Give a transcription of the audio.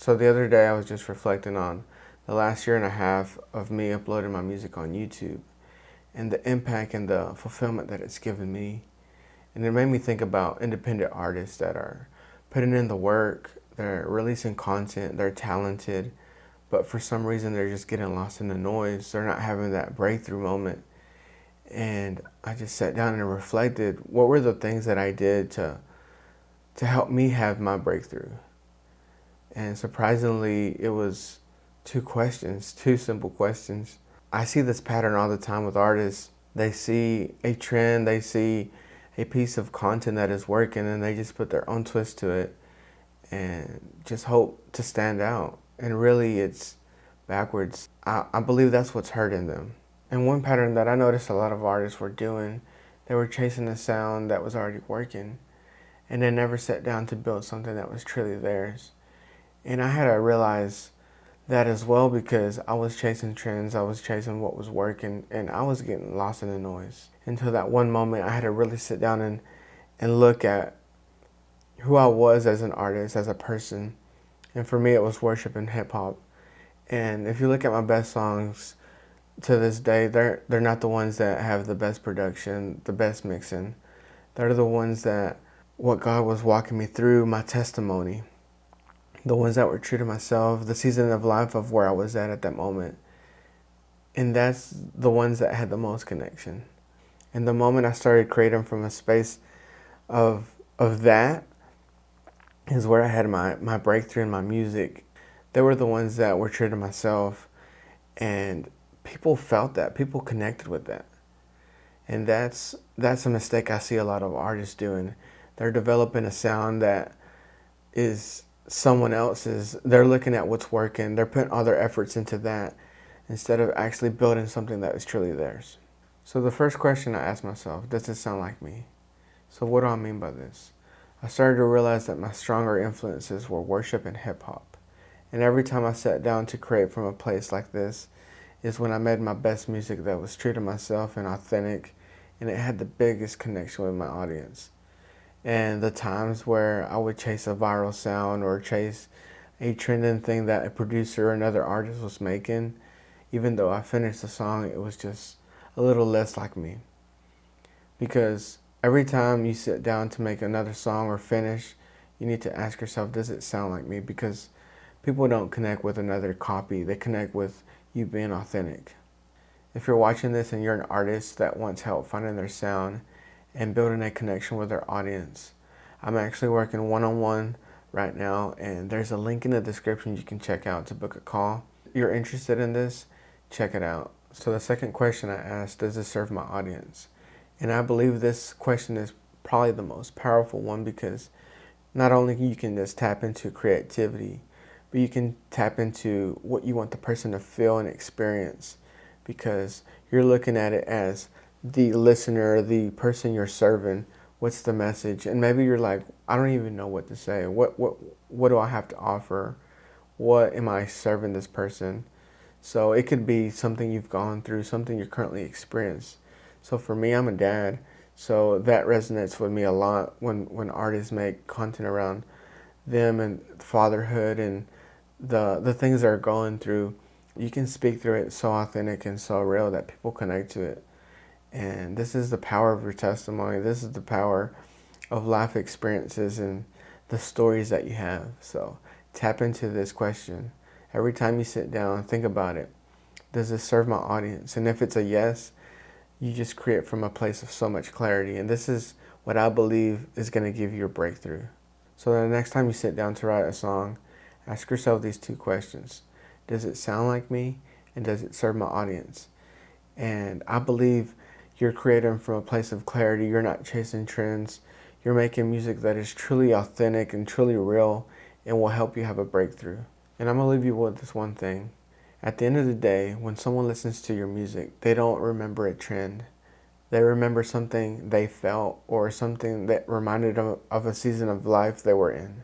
So the other day I was just reflecting on the last year and a half of me uploading my music on YouTube and the impact and the fulfillment that it's given me. And it made me think about independent artists that are putting in the work, they're releasing content, they're talented, but for some reason they're just getting lost in the noise. They're not having that breakthrough moment. And I just sat down and reflected, what were the things that I did to help me have my breakthrough? And surprisingly, it was two questions, two simple questions. I see this pattern all the time with artists. They see a trend, they see a piece of content that is working, and they just put their own twist to it and just hope to stand out. And really, it's backwards. I believe that's what's hurting them. And one pattern that I noticed a lot of artists were doing, they were chasing a sound that was already working, and they never sat down to build something that was truly theirs. And I had to realize that as well, because I was chasing trends, I was chasing what was working, and I was getting lost in the noise. Until that one moment, I had to really sit down and look at who I was as an artist, as a person. And for me, it was worship and hip hop. And if you look at my best songs to this day, they're not the ones that have the best production, the best mixing. They're the ones that what God was walking me through, my testimony. The ones that were true to myself, the season of life of where I was at that moment. And that's the ones that had the most connection. And the moment I started creating from a space of that is where I had my breakthrough in my music. They were the ones that were true to myself, and people felt that, people connected with that. And that's a mistake I see a lot of artists doing. They're developing a sound that is someone else's. They're looking at what's working, they're putting all their efforts into that instead of actually building something that is truly theirs. So the first question I asked myself, does it sound like me? So what do I mean by this? I started to realize that my stronger influences were worship and hip hop. And every time I sat down to create from a place like this is when I made my best music that was true to myself and authentic, and it had the biggest connection with my audience. And the times where I would chase a viral sound or chase a trending thing that a producer or another artist was making, even though I finished the song, it was just a little less like me. Because every time you sit down to make another song or finish, you need to ask yourself, does it sound like me? Because people don't connect with another copy. They connect with you being authentic. If you're watching this and you're an artist that wants help finding their sound and building a connection with their audience, I'm actually working one-on-one right now, and there's a link in the description you can check out to book a call. If you're interested in this, check it out. So the second question I asked, does this serve my audience? And I believe this question is probably the most powerful one, because not only you can just tap into creativity, but you can tap into what you want the person to feel and experience, because you're looking at it as the listener, the person you're serving. What's the message? And maybe you're like, I don't even know what to say. What do I have to offer? What am I serving this person? So it could be something you've gone through, something you're currently experiencing. So for me, I'm a dad, so that resonates with me a lot when artists make content around them and fatherhood and the things they're going through. You can speak through it so authentic and so real that people connect to it. And this is the power of your testimony. This is the power of life experiences and the stories that you have. So tap into this question. Every time you sit down, think about it. Does this serve my audience? And if it's a yes, you just create from a place of so much clarity. And this is what I believe is going to give you a breakthrough. So the next time you sit down to write a song, ask yourself these two questions. Does it sound like me? And does it serve my audience? And I believe you're creating from a place of clarity. You're not chasing trends. You're making music that is truly authentic and truly real and will help you have a breakthrough. And I'm going to leave you with this one thing. At the end of the day, when someone listens to your music, they don't remember a trend. They remember something they felt or something that reminded them of a season of life they were in.